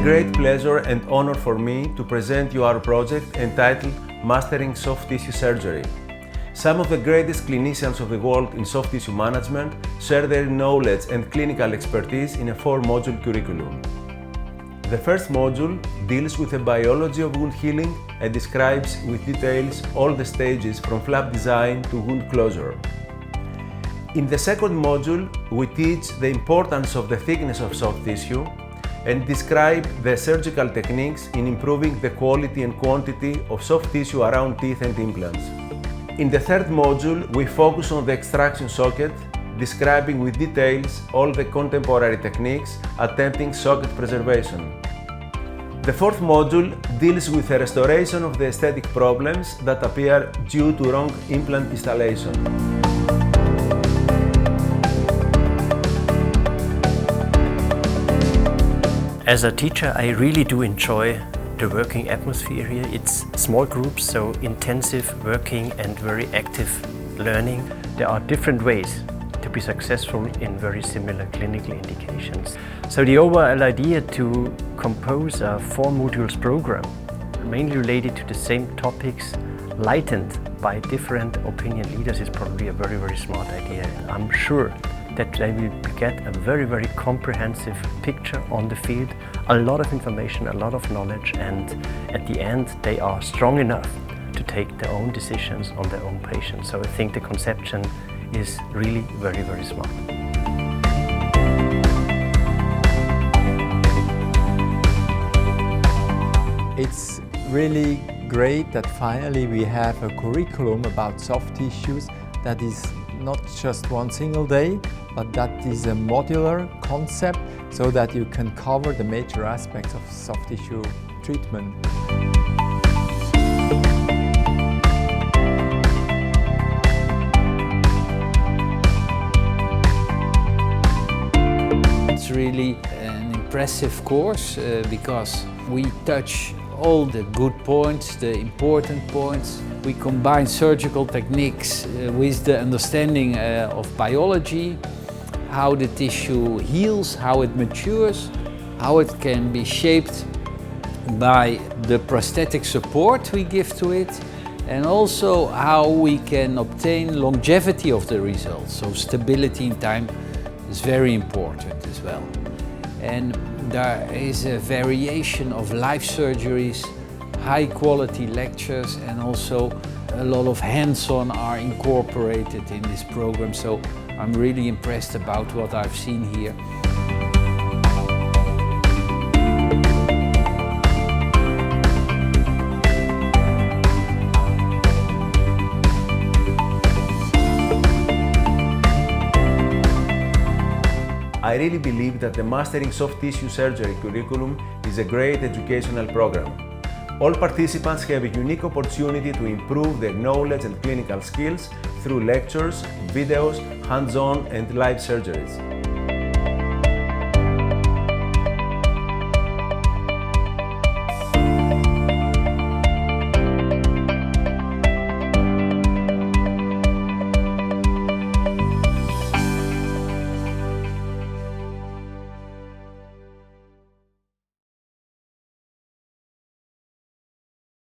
great pleasure and honor for me to present you our project entitled Mastering Soft Tissue Surgery. Some of the greatest clinicians of the world in soft tissue management share their knowledge and clinical expertise in a 4-module curriculum. The first module deals with the biology of wound healing and describes with details all the stages from flap design to wound closure. In the second module, we teach the importance of the thickness of soft tissue and describe the surgical techniques in improving the quality and quantity of soft tissue around teeth and implants. In the third module, we focus on the extraction socket, describing with details all the contemporary techniques attempting socket preservation. The fourth module deals with the restoration of the aesthetic problems that appear due to wrong implant installation. As a teacher, I really do enjoy the working atmosphere here. It's small groups, so intensive working and very active learning. There are different ways to be successful in very similar clinical indications. So the overall idea to compose a 4-modules program, mainly related to the same topics, lightened by different opinion leaders, is probably a very, very smart idea. I'm sure that they will get a very, very comprehensive picture on the field, a lot of information, a lot of knowledge, and at the end they are strong enough to take their own decisions on their own patients. So I think the conception is really very, very smart. It's really great that finally we have a curriculum about soft tissues that is not just one single day, but that is a modular concept so that you can cover the major aspects of soft tissue treatment. It's really an impressive course because we touch all the good points, the important points. We combine surgical techniques with the understanding of biology, how the tissue heals, how it matures, how it can be shaped by the prosthetic support we give to it, and also how we can obtain longevity of the results. So stability in time is very important as well. And there is a variation of life surgeries, high quality lectures, and also a lot of hands-on are incorporated in this program. So I'm really impressed about what I've seen here. I really believe that the Mastering Soft Tissue Surgery curriculum is a great educational program. All participants have a unique opportunity to improve their knowledge and clinical skills through lectures, videos, hands-on and live surgeries.